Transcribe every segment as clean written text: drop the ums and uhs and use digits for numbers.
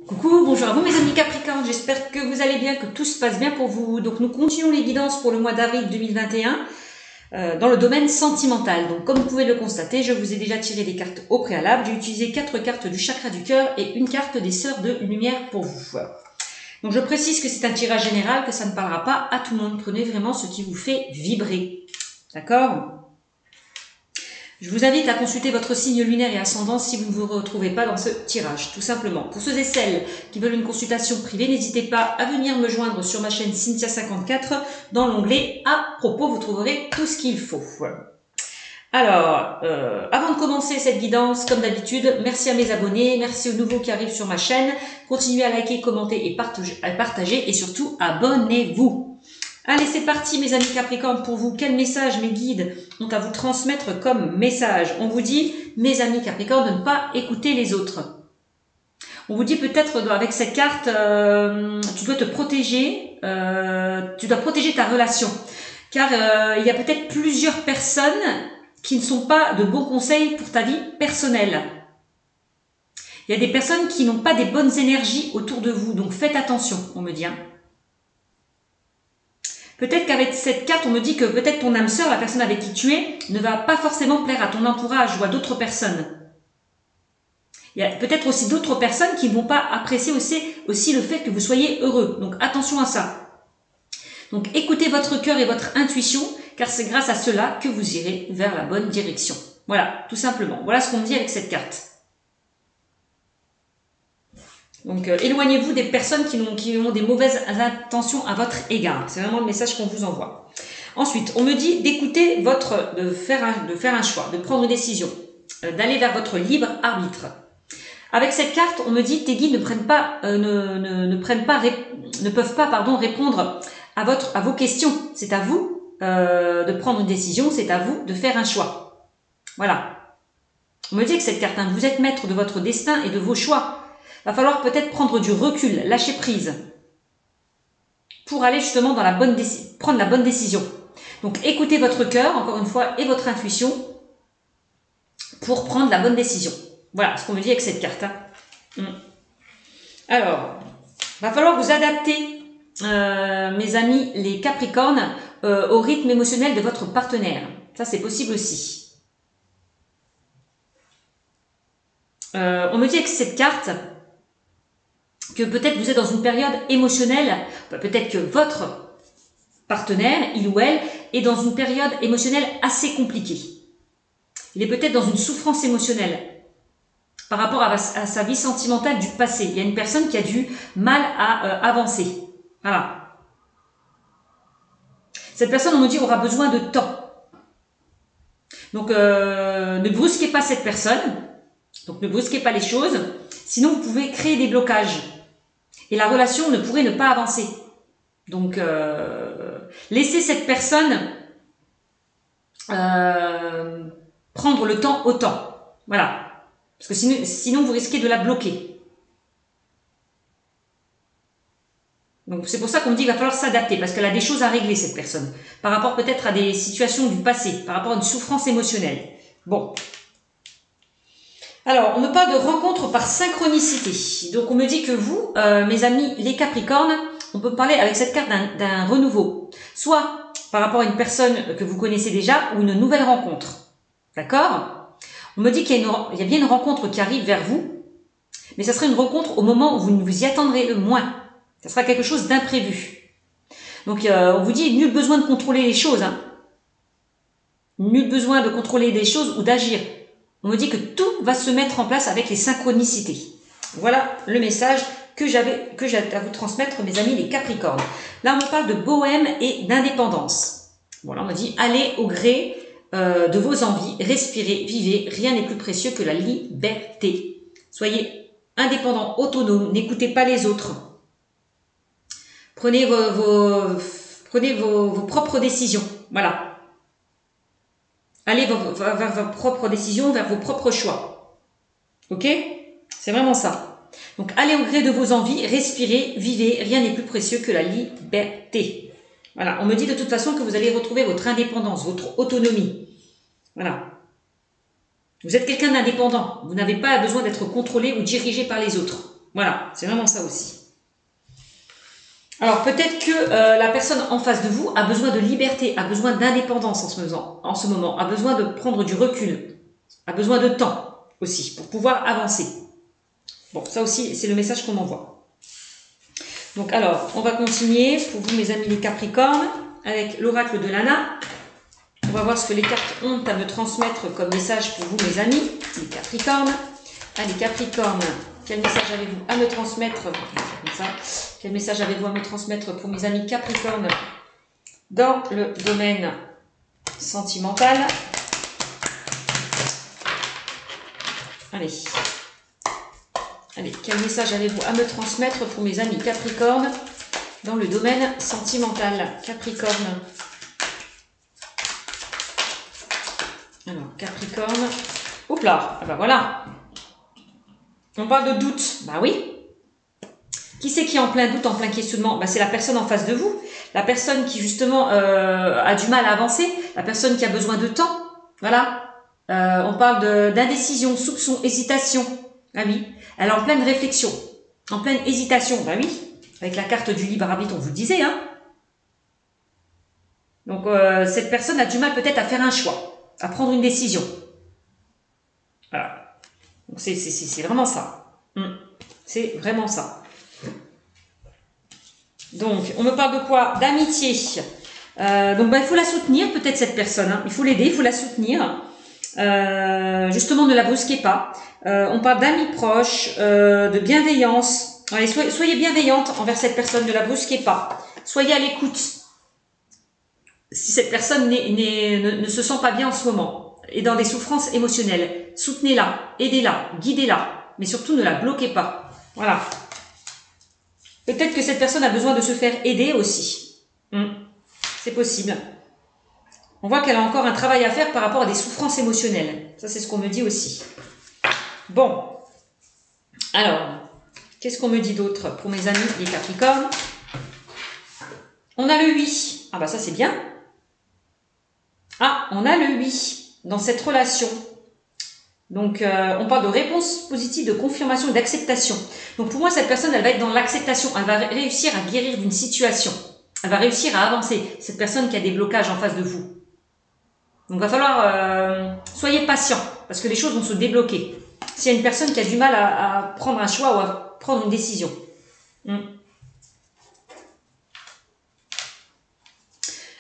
Coucou, bonjour à vous mes amis Capricorne, j'espère que vous allez bien, que tout se passe bien pour vous. Donc nous continuons les guidances pour le mois d'avril 2021 dans le domaine sentimental. Donc comme vous pouvez le constater, je vous ai déjà tiré des cartes au préalable. J'ai utilisé 4 cartes du chakra du cœur et une carte des sœurs de lumière pour vous. Donc je précise que c'est un tirage général, que ça ne parlera pas à tout le monde. Prenez vraiment ce qui vous fait vibrer. D'accord ? Je vous invite à consulter votre signe lunaire et ascendant si vous ne vous retrouvez pas dans ce tirage, tout simplement. Pour ceux et celles qui veulent une consultation privée, n'hésitez pas à venir me joindre sur ma chaîne Cynthia54. Dans l'onglet « À propos », vous trouverez tout ce qu'il faut. Alors, avant de commencer cette guidance, comme d'habitude, merci à mes abonnés, merci aux nouveaux qui arrivent sur ma chaîne. Continuez à liker, commenter et partager et surtout, abonnez-vous. Allez, c'est parti mes amis Capricorne, pour vous, quel message mes guides ont à vous transmettre comme message? On vous dit, mes amis Capricorne, de ne pas écouter les autres. On vous dit peut-être avec cette carte, tu dois te protéger, tu dois protéger ta relation. Car il y a peut-être plusieurs personnes qui ne sont pas de bons conseils pour ta vie personnelle. Il y a des personnes qui n'ont pas des bonnes énergies autour de vous, donc faites attention, on me dit. Peut-être qu'avec cette carte, on me dit que peut-être ton âme sœur, la personne avec qui tu es, ne va pas forcément plaire à ton entourage ou à d'autres personnes. Il y a peut-être aussi d'autres personnes qui ne vont pas apprécier aussi le fait que vous soyez heureux. Donc attention à ça. Donc écoutez votre cœur et votre intuition, car c'est grâce à cela que vous irez vers la bonne direction. Voilà, tout simplement. Voilà ce qu'on me dit avec cette carte. Donc, éloignez-vous des personnes qui ont des mauvaises intentions à votre égard. C'est vraiment le message qu'on vous envoie. Ensuite, on me dit d'écouter de faire un choix, de prendre une décision, d'aller vers votre libre arbitre. Avec cette carte, on me dit tes guides ne peuvent pas répondre à vos questions. C'est à vous de prendre une décision, c'est à vous de faire un choix. Voilà. On me dit avec cette carte, vous êtes maître de votre destin et de vos choix. Va falloir peut-être prendre du recul, lâcher prise pour aller justement dans prendre la bonne décision. Donc écoutez votre cœur, encore une fois, et votre intuition pour prendre la bonne décision. Voilà ce qu'on me dit avec cette carte. Alors, va falloir vous adapter, mes amis les Capricornes, au rythme émotionnel de votre partenaire. Ça, c'est possible aussi. On me dit avec cette carte que peut-être vous êtes dans une période émotionnelle, peut-être que votre partenaire, il ou elle, est dans une période émotionnelle assez compliquée. Il est peut-être dans une souffrance émotionnelle par rapport à sa vie sentimentale du passé. Il y a une personne qui a du mal à avancer. Voilà. Cette personne, on me dit, aura besoin de temps. Donc, ne brusquez pas cette personne. Donc, ne brusquez pas les choses. Sinon, vous pouvez créer des blocages. Et la relation ne pourrait ne pas avancer. Donc, laissez cette personne prendre le temps au temps. Voilà. Parce que sinon, vous risquez de la bloquer. Donc, c'est pour ça qu'on me dit qu'il va falloir s'adapter. Parce qu'elle a des choses à régler, cette personne. Par rapport peut-être à des situations du passé. Par rapport à une souffrance émotionnelle. Bon. Alors, on me parle de rencontre par synchronicité. Donc, on me dit que vous, mes amis les Capricornes, on peut parler avec cette carte d'un renouveau. Soit par rapport à une personne que vous connaissez déjà ou une nouvelle rencontre. D'accord? On me dit qu'il y a bien une rencontre qui arrive vers vous, mais ça sera une rencontre au moment où vous ne vous y attendrez le moins. Ça sera quelque chose d'imprévu. Donc, on vous dit, nul besoin de contrôler les choses. Nul besoin de contrôler des choses ou d'agir. On me dit que tout va se mettre en place avec les synchronicités. Voilà le message que j'ai à vous transmettre, mes amis les Capricornes. Là, on me parle de bohème et d'indépendance. Voilà, on me dit, allez au gré de vos envies, respirez, vivez, rien n'est plus précieux que la liberté. Soyez indépendants, autonomes, n'écoutez pas les autres. Prenez vos propres décisions. Voilà. Allez vers vos propres décisions, vers vos propres choix. Ok? C'est vraiment ça. Donc, allez au gré de vos envies, respirez, vivez, rien n'est plus précieux que la liberté. Voilà, on me dit de toute façon que vous allez retrouver votre indépendance, votre autonomie. Voilà. Vous êtes quelqu'un d'indépendant. Vous n'avez pas besoin d'être contrôlé ou dirigé par les autres. Voilà, c'est vraiment ça aussi. Alors peut-être que la personne en face de vous a besoin de liberté, a besoin d'indépendance en ce moment, a besoin de prendre du recul, a besoin de temps aussi pour pouvoir avancer. Bon, ça aussi, c'est le message qu'on m'envoie. Donc alors, on va continuer pour vous mes amis les Capricornes avec l'oracle de Lana. On va voir ce que les cartes ont à me transmettre comme message pour vous mes amis les Capricornes. Allez Capricornes, quel message avez-vous à me transmettre? Comme ça. Quel message avez-vous à me transmettre pour mes amis Capricornes dans le domaine sentimental? Allez. Allez, quel message avez-vous à me transmettre pour mes amis Capricornes dans le domaine sentimental? Capricorne. Alors, Capricorne. Oups là, ah bah voilà. On parle de doute. Bah oui. Qui c'est qui est en plein doute, en plein questionnement? Bah, c'est la personne en face de vous. La personne qui, justement, a du mal à avancer. La personne qui a besoin de temps. Voilà. On parle d'indécision, soupçon, hésitation. Ah oui. Elle est en pleine réflexion. En pleine hésitation. Bah oui. Avec la carte du libre arbitre, on vous le disait, hein. Donc, cette personne a du mal peut-être à faire un choix. À prendre une décision. Voilà. Donc, c'est vraiment ça. C'est vraiment ça. Donc, on me parle de quoi? D'amitié. Donc, bah, il faut la soutenir, peut-être cette personne. Hein. Il faut l'aider, il faut la soutenir. Justement, ne la brusquez pas. On parle d'amis proches, de bienveillance. Allez, soyez bienveillante envers cette personne, ne la brusquez pas. Soyez à l'écoute. Si cette personne ne se sent pas bien en ce moment, et dans des souffrances émotionnelles, soutenez-la, aidez-la, guidez-la, mais surtout ne la bloquez pas. Voilà. Peut-être que cette personne a besoin de se faire aider aussi. C'est possible. On voit qu'elle a encore un travail à faire par rapport à des souffrances émotionnelles. Ça, c'est ce qu'on me dit aussi. Bon. Alors, qu'est-ce qu'on me dit d'autre pour mes amis les Capricornes? On a le 8. Ah bah ça, c'est bien. Ah, on a le 8 dans cette relation. Donc, on parle de réponse positive, de confirmation et d'acceptation. Donc, pour moi, cette personne, elle va être dans l'acceptation. Elle va réussir à guérir d'une situation. Elle va réussir à avancer. Cette personne qui a des blocages en face de vous. Donc, il va falloir... soyez patient, parce que les choses vont se débloquer. S'il y a une personne qui a du mal à prendre un choix ou à prendre une décision.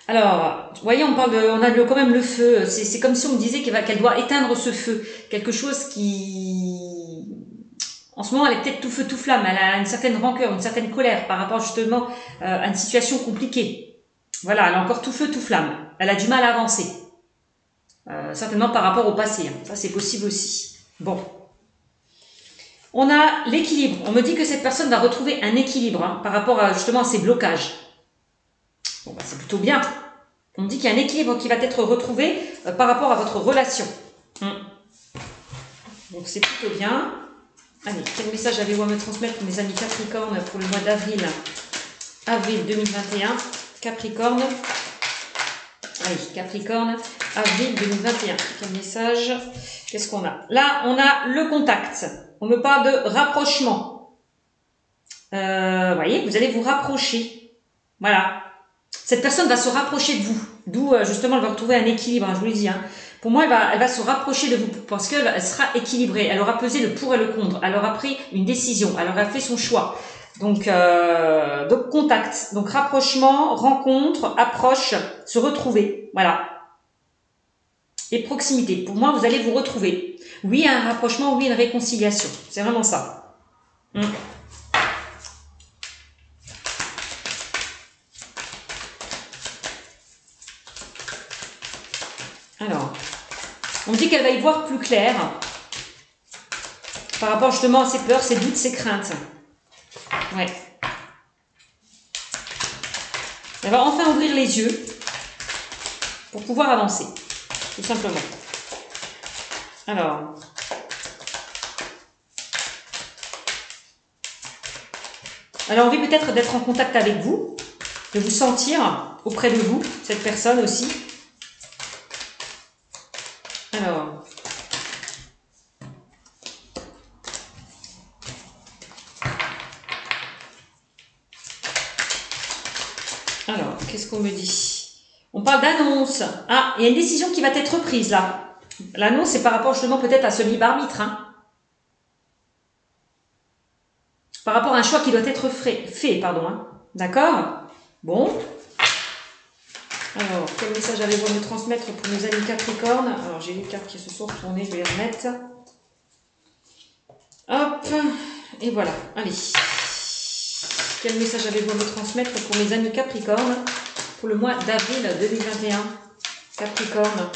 Alors, vous voyez, on a quand même le feu. C'est comme si on disait qu'elle doit éteindre ce feu. Quelque chose qui, en ce moment, elle est peut-être tout feu, tout flamme. Elle a une certaine rancœur, une certaine colère par rapport justement à une situation compliquée. Voilà, elle a encore tout feu, tout flamme. Elle a du mal à avancer. Certainement par rapport au passé. Ça, c'est possible aussi. Bon. On a l'équilibre. On me dit que cette personne va retrouver un équilibre par rapport justement à ses blocages. Bon, bah, c'est plutôt bien. On me dit qu'il y a un équilibre qui va être retrouvé par rapport à votre relation. Donc, c'est plutôt bien. Allez, quel message avez-vous à me transmettre, mes amis Capricorne, pour le mois d'avril 2021. Capricorne. Allez, Capricorne, avril 2021. Quel message? Qu'est-ce qu'on a? Là, on a le contact. On me parle de rapprochement. Vous voyez, vous allez vous rapprocher. Voilà. Cette personne va se rapprocher de vous, d'où justement elle va retrouver un équilibre, hein, je vous l'ai dit. Hein. Pour moi, elle va se rapprocher de vous parce qu'elle sera équilibrée. Elle aura pesé le pour et le contre. Elle aura pris une décision. Elle aura fait son choix. Donc contact, donc rapprochement, rencontre, approche, se retrouver. Voilà. Et proximité. Pour moi, vous allez vous retrouver. Oui, un rapprochement, oui, une réconciliation. C'est vraiment ça. Alors, on dit qu'elle va y voir plus clair par rapport justement à ses peurs, ses doutes, ses craintes. Ouais. Elle va enfin ouvrir les yeux pour pouvoir avancer, tout simplement. Alors, elle a envie peut-être d'être en contact avec vous, de vous sentir auprès de vous, cette personne aussi. Alors, Alors, qu'est-ce qu'on me dit? On parle d'annonce. Ah, il y a une décision qui va être prise là. L'annonce, c'est par rapport justement peut-être à ce libre arbitre. Hein. Par rapport à un choix qui doit être fait, pardon. Hein. D'accord? Bon. Alors, quel message avez-vous à me transmettre pour nos amis Capricorne? Alors, j'ai les cartes qui se sont retournées, je vais les remettre. Hop, et voilà, allez. Quel message avez-vous à me transmettre pour mes amis Capricorne pour le mois d'avril 2021? Capricorne,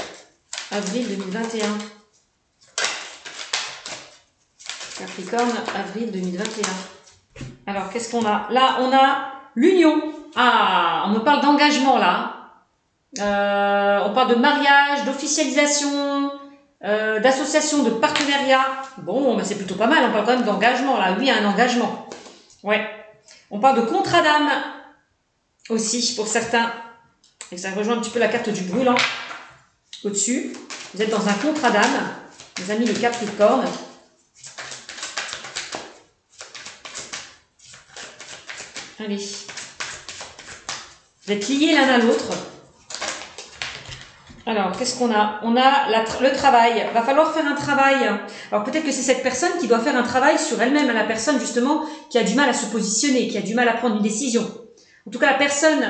avril 2021. Capricorne, avril 2021. Alors, qu'est-ce qu'on a? Là, on a l'union. Ah, on me parle d'engagement, là. On parle de mariage, d'officialisation, d'association, de partenariat. Bon, ben c'est plutôt pas mal. On parle quand même d'engagement, là. Oui, un engagement. Ouais. On parle de contrat d'âme aussi, pour certains. Et ça rejoint un petit peu la carte du brûlant au-dessus. Vous êtes dans un contrat d'âme, mes amis les Capricornes. Allez. Vous êtes liés l'un à l'autre. Alors, qu'est-ce qu'on a? On a le travail. Va falloir faire un travail. Alors, peut-être que c'est cette personne qui doit faire un travail sur elle-même, la personne, justement, qui a du mal à se positionner, qui a du mal à prendre une décision. En tout cas, la personne,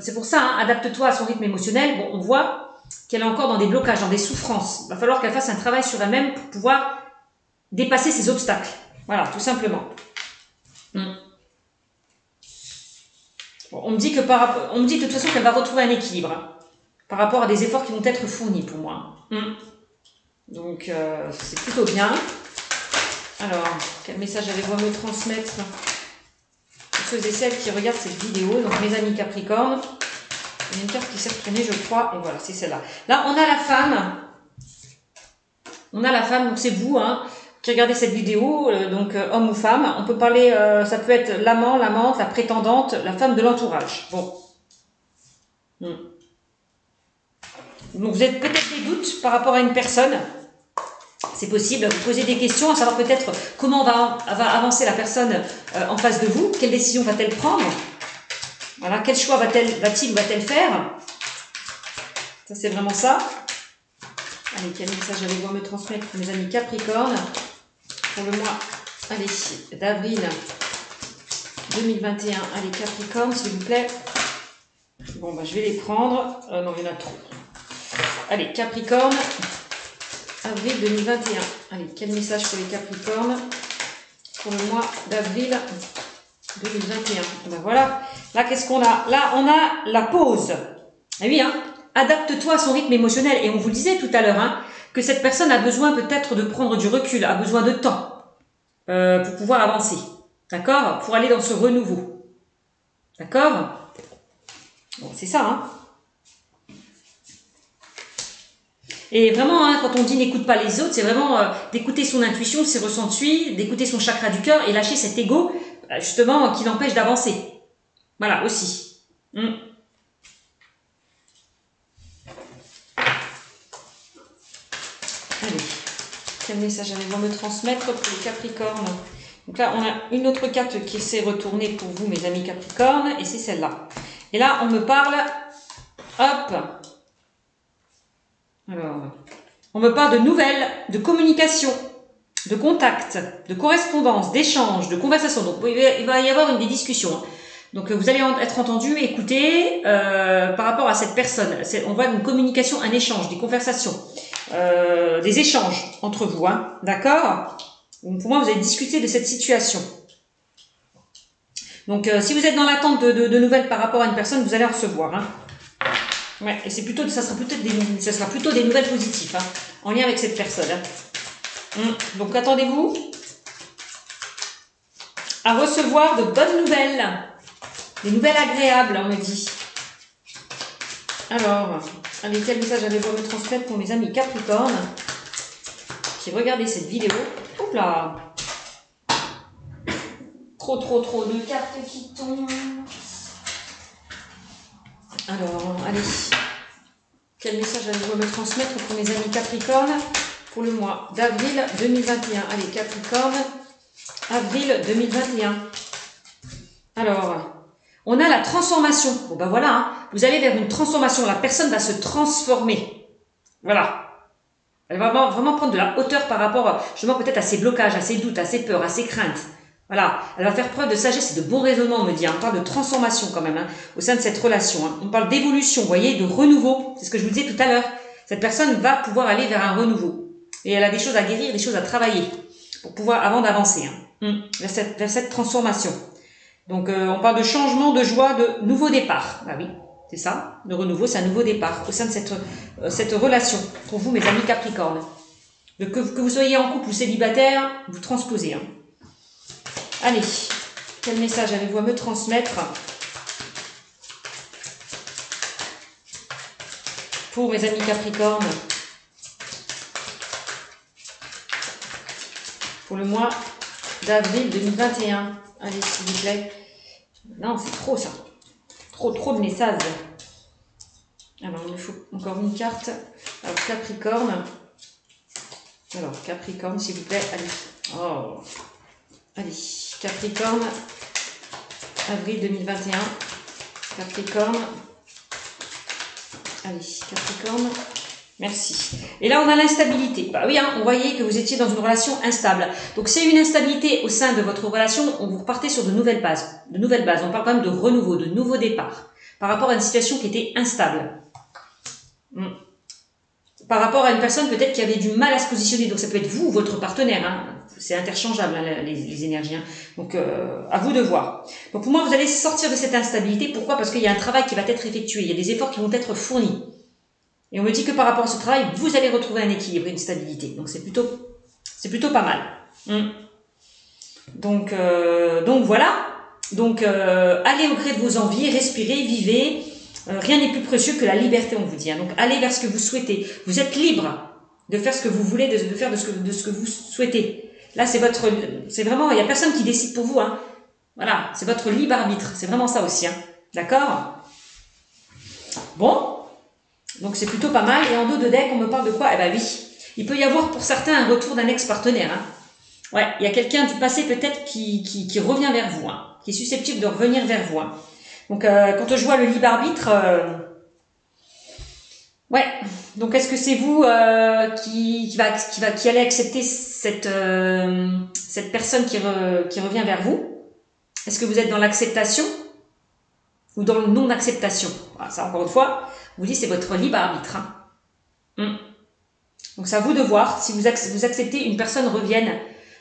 c'est pour ça, hein, adapte-toi à son rythme émotionnel. Bon, on voit qu'elle est encore dans des blocages, dans des souffrances. Va falloir qu'elle fasse un travail sur elle-même pour pouvoir dépasser ces obstacles. Voilà, tout simplement. Bon, on me dit que de toute façon qu'elle va retrouver un équilibre. Hein, par rapport à des efforts qui vont être fournis pour moi. Donc, c'est plutôt bien. Alors, quel message avez-vous à me transmettre pour ceux et celles qui regardent cette vidéo? Donc, mes amis Capricorne. Il y a une carte qui s'est retournée, je crois. Et voilà, c'est celle-là. Là, on a la femme. On a la femme, donc c'est vous, hein, qui regardez cette vidéo, donc homme ou femme. On peut parler, ça peut être l'amant, l'amante, la prétendante, la femme de l'entourage. Bon. Donc vous avez peut-être des doutes par rapport à une personne, c'est possible, vous posez des questions, à savoir peut-être comment va avancer la personne en face de vous, quelle décision va-t-elle prendre, voilà, quel choix va-t-il ou va-t-elle faire, ça c'est vraiment ça. Allez, quel message avez-vous à me transmettre pour mes amis Capricorne pour le mois, allez, d'avril 2021, allez Capricorne s'il vous plaît, bon bah je vais les prendre, non il y en a trop. Allez, Capricorne, avril 2021. Allez, quel message pour les Capricornes pour le mois d'avril 2021? Ben voilà. Là, qu'est-ce qu'on a? Là, on a la pause. Ah oui, hein. Adapte-toi à son rythme émotionnel. Et on vous le disait tout à l'heure, hein, que cette personne a besoin peut-être de prendre du recul, a besoin de temps pour pouvoir avancer. D'accord? Pour aller dans ce renouveau. D'accord? Bon, c'est ça, hein. Et vraiment, hein, quand on dit n'écoute pas les autres, c'est vraiment d'écouter son intuition, ses ressentis, d'écouter son chakra du cœur et lâcher cet ego, justement, qui l'empêche d'avancer. Voilà, aussi. Allez. Quel message allez-vous me transmettre pour les Capricornes? Donc là, on a une autre carte qui s'est retournée pour vous, mes amis Capricornes, et c'est celle-là. Et là, on me parle, hop, alors, on me parle de nouvelles, de communication, de contact, de correspondance, d'échange, de conversation. Donc, il va y avoir des discussions. Donc, vous allez être entendu, écouté par rapport à cette personne. On voit une communication, un échange, des conversations, des échanges entre vous. Hein, d'accord? Pour moi, vous allez discuter de cette situation. Donc, si vous êtes dans l'attente de nouvelles par rapport à une personne, vous allez en recevoir. Hein. Ouais, et ça sera plutôt des nouvelles positives, hein, en lien avec cette personne. Hein. Donc, attendez-vous à recevoir de bonnes nouvelles, des nouvelles agréables, on me dit. Alors, allez, quel message avez-vous à me transmettre pour mes amis Capricorne qui regardaient cette vidéo? Hop là! Trop de cartes qui tombent. Alors, allez. Quel message allez-vous à me transmettre pour mes amis Capricorne pour le mois d'avril 2021? Allez, Capricorne, avril 2021. Alors, On a la transformation. Bon ben voilà, hein. Vous allez vers une transformation. La personne va se transformer. Voilà. Elle va vraiment prendre de la hauteur par rapport justement peut-être à ses blocages, à ses doutes, à ses peurs, à ses craintes. Voilà. Elle va faire preuve de sagesse et de bon raisonnement, on me dit. On parle de transformation quand même, hein, au sein de cette relation. Hein. On parle d'évolution, vous voyez, de renouveau. C'est ce que je vous disais tout à l'heure. Cette personne va pouvoir aller vers un renouveau. Et elle a des choses à guérir, des choses à travailler pour pouvoir, avant d'avancer, hein, vers cette transformation. Donc, on parle de changement, de joie, de nouveau départ. Ah oui, c'est ça. Le renouveau, c'est un nouveau départ au sein de cette relation. Pour vous, mes amis Capricorne. Que vous soyez en couple ou célibataire, vous transposez. Hein. Allez, quel message avez-vous à me transmettre pour mes amis Capricorne pour le mois d'avril 2021? Allez, s'il vous plaît. Non, c'est trop ça. Trop de messages. Alors, il me faut encore une carte. Alors, Capricorne. Alors, Capricorne, s'il vous plaît. Allez. Oh. Allez, Capricorne. Avril 2021. Capricorne. Allez, Capricorne. Merci. Et là, on a l'instabilité. Bah oui, hein, on voyait que vous étiez dans une relation instable. Donc, c'est une instabilité au sein de votre relation. Vous repartez sur de nouvelles bases. On parle quand même de renouveau, de nouveau départ. Par rapport à une situation qui était instable. Par rapport à une personne peut-être qui avait du mal à se positionner. Donc, ça peut être vous ou votre partenaire. Hein. C'est interchangeable, hein, les énergies. Hein. Donc, à vous de voir. Donc, pour moi, vous allez sortir de cette instabilité. Pourquoi? Parce qu'il y a un travail qui va être effectué. Il y a des efforts qui vont être fournis. Et on me dit que par rapport à ce travail, vous allez retrouver un équilibre et une stabilité. Donc, c'est plutôt pas mal. Donc voilà. Donc, allez au gré de vos envies, respirez, vivez. Rien n'est plus précieux que la liberté, on vous dit. Hein. Donc, allez vers ce que vous souhaitez. Vous êtes libre de faire ce que vous voulez, de faire de ce que vous souhaitez. Là, c'est vraiment, il n'y a personne qui décide pour vous. Hein. Voilà, c'est votre libre arbitre. C'est vraiment ça aussi. Hein. D'accord? Bon. Donc, c'est plutôt pas mal. Et en dos de deck, on me parle de quoi? Eh ben oui. Il peut y avoir pour certains un retour d'un ex-partenaire. Hein. Ouais, il y a quelqu'un du passé peut-être qui revient vers vous, hein, qui est susceptible de revenir vers vous. Hein. Donc, quand je vois le libre arbitre, ouais. Donc, est-ce que c'est vous qui allez accepter cette personne qui revient vers vous? Est-ce que vous êtes dans l'acceptation ou dans le non-acceptation? Voilà, ça, encore une fois, je vous dis, c'est votre libre arbitre. Hein. Donc, c'est à vous de voir si vous acceptez une personne revienne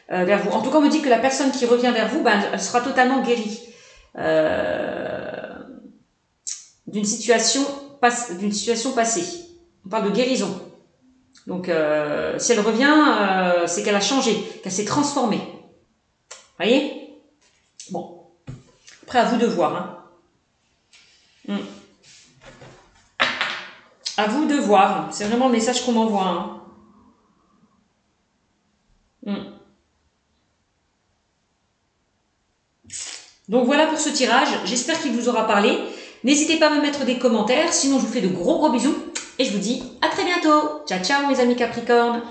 vers vous. En tout cas, on me dit que la personne qui revient vers vous, ben, elle sera totalement guérie d'une situation passée. On parle de guérison. Donc, si elle revient, c'est qu'elle a changé, qu'elle s'est transformée. Vous voyez? Bon. Après, à vous de voir. Hein. À vous de voir. C'est vraiment le message qu'on m'envoie. Hein. Donc voilà pour ce tirage, j'espère qu'il vous aura parlé. N'hésitez pas à me mettre des commentaires, sinon je vous fais de gros bisous et je vous dis à très bientôt. Ciao ciao mes amis Capricorne.